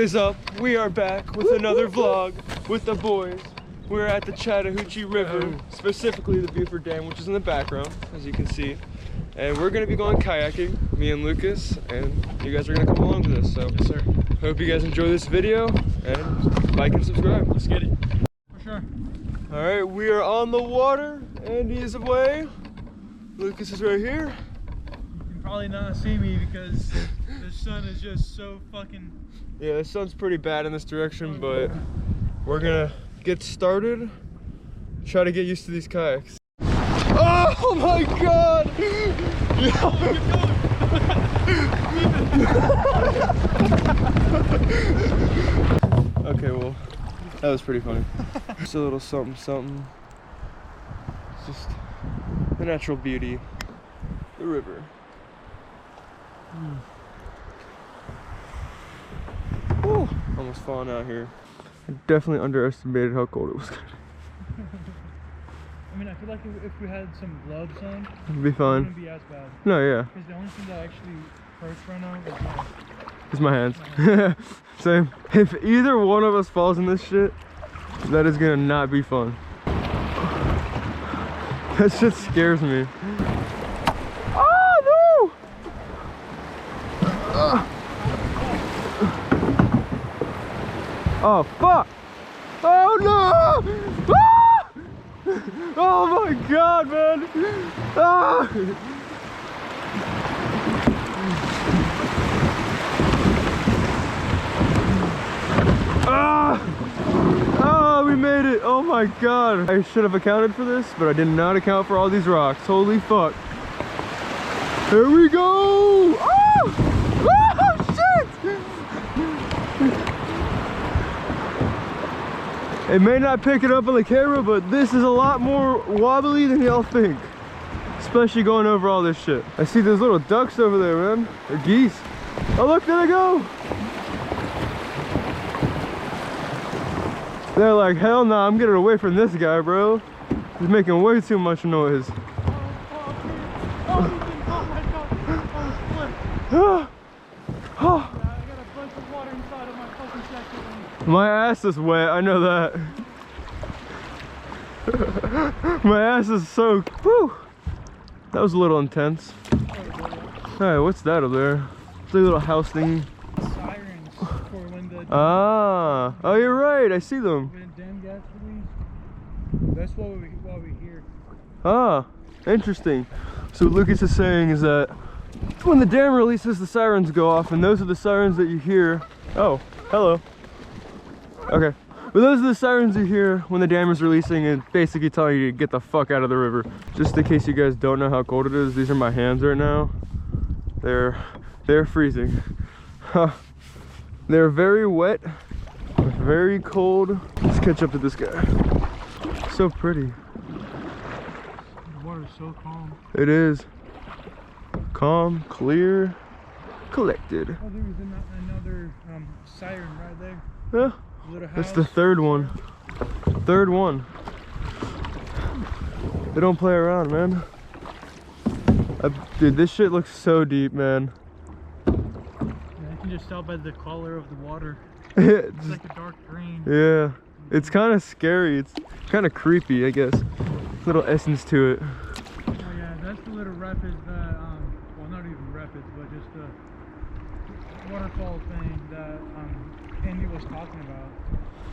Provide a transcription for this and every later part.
What is up? We are back with another vlog with the boys. We're at the Chattahoochee River, specifically the Buford Dam, which is in the background, as you can see. And we're gonna be going kayaking, me and Lucas, and you guys are gonna come along with us. So, yes, sir. Hope you guys enjoy this video, and like and subscribe. Let's get it. For sure. All right, we are on the water. Andy is away. Lucas is right here. You can probably not see me because the sun is just so fucking... Yeah, the sun's pretty bad in this direction, but we're gonna get started. Try to get used to these kayaks. Oh my god! Okay, well, that was pretty funny. Just a little something, something. It's just the natural beauty, the river. Whew, almost falling out here. I definitely underestimated how cold it was gonna be. I mean, I feel like if we had some gloves on, It'd be fine. it wouldn't be as bad. No, yeah. Because the only thing that actually hurts right now is It's my hands. Same. If either one of us falls in this shit, that is gonna not be fun. That shit scares me. Oh no! Oh fuck! Oh no! Ah! Oh my god, man! Ah! Ah! Oh, we made it! Oh my god! I should have accounted for this, but I did not account for all these rocks. Holy fuck! Here we go! Oh! Oh shit! It may not pick it up on the camera, but this is a lot more wobbly than y'all think. Especially going over all this shit. I see those little ducks over there, man. They're geese. Oh look, there they go! They're like, hell no, I'm getting away from this guy, bro. He's making way too much noise. My ass is wet, I know that. My ass is soaked. Whew. That was a little intense. Alright, what's that over there? It's like a little house thingy. sirens for when the... Ah, oh, you're right, I see them. When dam gas released. That's what we hear. Ah, interesting. So what Lucas is saying is that when the dam releases, the sirens go off, and those are the sirens that you hear. Oh, hello. Okay. But those are the sirens you hear when the dam is releasing and basically telling you to get the fuck out of the river. Just in case you guys don't know how cold it is, these are my hands right now. They're freezing. They're very wet, very cold. Let's catch up to this guy. So pretty. The water's so calm. It is. Calm, clear, collected. Oh, there was another siren right there. Yeah. That's the third one. Third one. They don't play around, man. Dude, this shit looks so deep, man. Yeah, you can just tell by the color of the water. It's It's like a dark green. Yeah. It's kind of scary. It's kind of creepy, I guess. Little essence to it. Oh yeah, that's the little rapids that, well, not even rapids, but just the waterfall thing that Andy was talking about.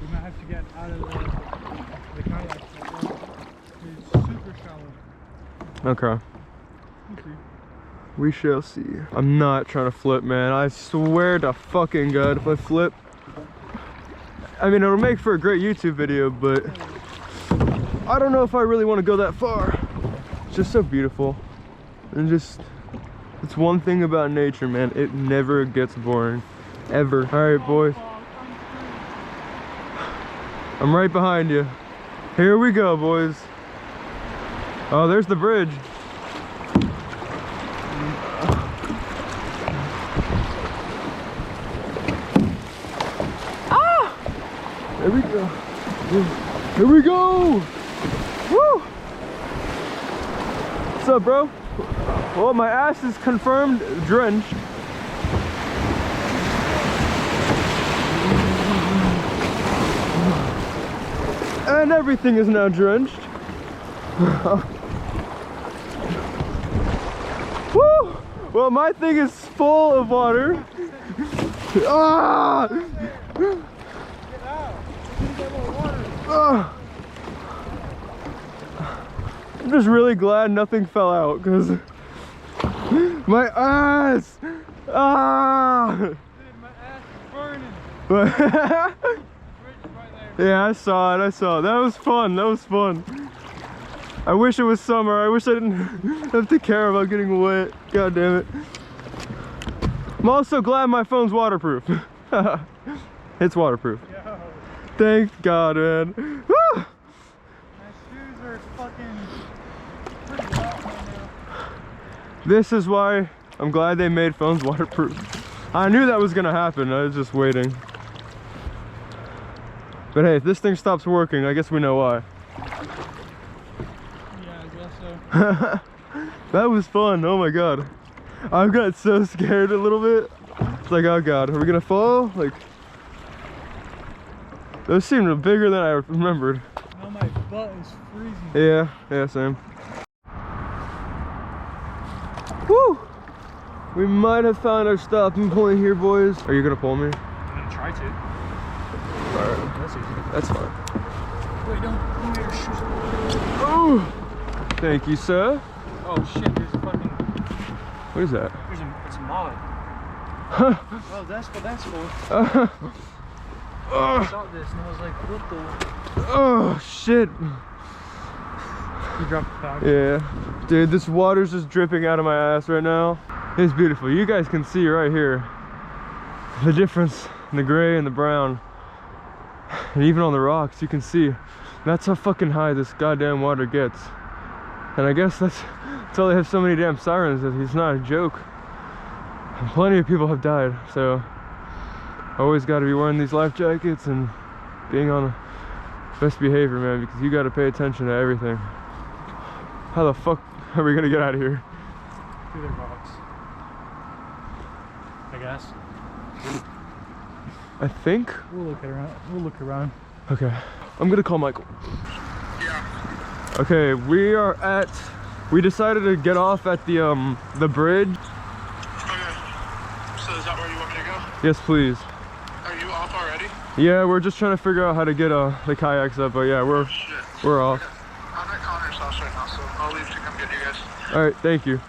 We might have to get out of the kayak. It's super shallow. Okay. We'll see. We shall see. I'm not trying to flip, man. I swear to fucking God, if I flip, I mean, it'll make for a great YouTube video, but I don't know if I really want to go that far. It's just so beautiful. And just, it's one thing about nature, man. It never gets boring. Ever. All right, boys. I'm right behind you. Here we go, boys. Oh, there's the bridge. Ah! There we go. Here we go. Woo! What's up, bro? Well, my ass is confirmed drenched. And everything is now drenched. Woo! Well, my thing is full of water. Ah! Get out. You need to get more water. Ah! I'm just really glad nothing fell out because my ass. Ah! Dude, my ass is burning. But Fridge is right there. yeah, I saw it. I saw it. That was fun. That was fun. I wish it was summer. I wish I didn't have to care about getting wet. God damn it. I'm also glad my phone's waterproof. It's waterproof. Yo, Thank God, man. Woo! my shoes are fucking pretty wet right now. This is why I'm glad they made phones waterproof. I knew that was gonna happen. I was just waiting. But hey, if this thing stops working, I guess we know why. Yeah, I guess so. That was fun. Oh my God. I got so scared a little bit. It's like, oh God, are we gonna fall? Like, those seemed bigger than I remembered. Now my butt is freezing. Yeah, same. Woo! We might have found our stopping point here, boys. Are you gonna pull me? I'm gonna try to. Alright, That's easy. that's fine. Wait, don't wear your shoes. Oh! Thank you, sir. Oh shit, there's a fucking. What is that? It's a mod. Oh, that's what that's for. I saw this and I was like, what the? Oh, shit. You dropped the bag. Yeah. Dude, this water's just dripping out of my ass right now. It's beautiful. You guys can see right here the difference in the gray and the brown. And even on the rocks, you can see. That's how fucking high this goddamn water gets. And I guess that's why they have so many damn sirens. That it's not a joke. And plenty of people have died, so always got to be wearing these life jackets and being on best behavior, man, because you got to pay attention to everything. How the fuck are we gonna get out of here? Through their box. I guess. I think. We'll look around. We'll look around. Okay, I'm gonna call Michael. Yeah. Okay, we decided to get off at the bridge. Okay. So is that where you want me to go? Yes, please. Are you off already? Yeah, we're just trying to figure out how to get the kayaks up, but yeah, Shit. we're off. I'm at Connor's house right now, so I'll leave to come get you guys. All right, thank you.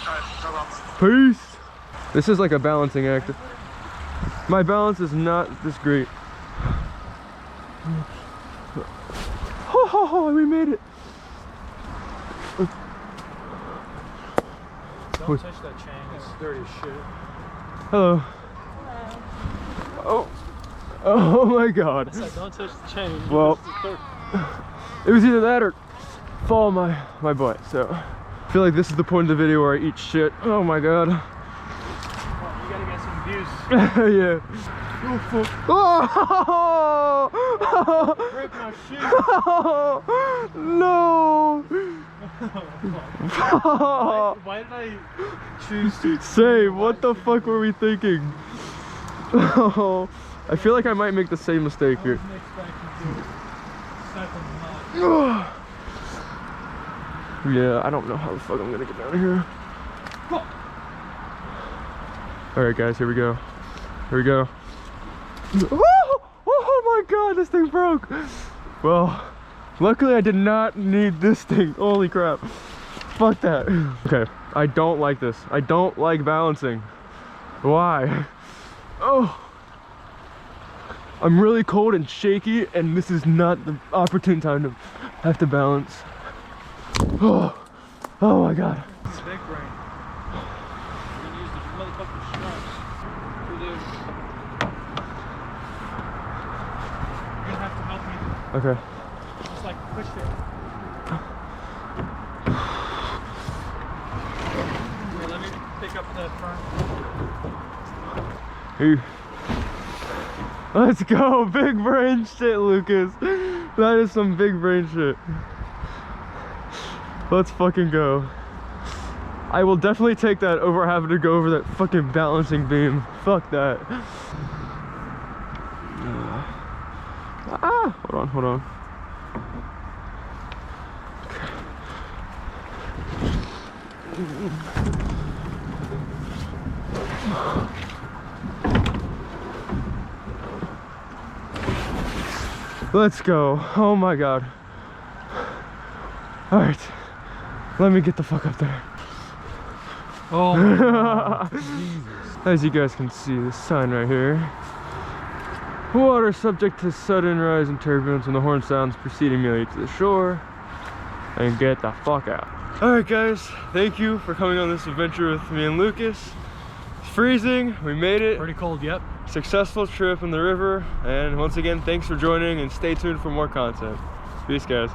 Alright, no problem. Peace. This is like a balancing act. My balance is not this great. Oh, we made it. Don't touch that chain. It's dirty as shit. Hello. Oh my God. I said don't touch the chain. Well, it was either that or fall on my butt. So I feel like this is the point of the video where I eat shit. Oh my God. Well, you gotta get some views. Yeah. Oh! Break my shoe. No! Why did I choose to Same, what the fuck were we thinking? Oh, I feel like I might make the same mistake I here. wasn't expecting to step on the knot. Yeah, I don't know how the fuck I'm gonna get down here. Alright guys, here we go. Here we go. Oh my God, this thing broke. Well, luckily I did not need this thing. Holy crap. Fuck that. Okay, I don't like this. I don't like balancing. Why? Oh. I'm really cold and shaky, and this is not the opportune time to have to balance. Oh my God. It's big brain. I'm gonna use the motherfucking straps. You're gonna have to help me. Okay. Just like push it. Here, let me pick up the front. Hey. Let's go. Big brain shit, Lucas. That is some big brain shit. Let's fucking go. I will definitely take that over having to go over that fucking balancing beam. Fuck that. Hold on. Let's go. Oh my god. All right, let me get the fuck up there. Oh my god. Jesus. As you guys can see, the sign right here. Water subject to sudden rise in turbulence when the horn sounds proceed immediately to the shore. And get the fuck out. Alright guys, thank you for coming on this adventure with me and Lucas. It's freezing, we made it. Pretty cold, yep. Successful trip in the river. And once again, thanks for joining and stay tuned for more content. Peace guys.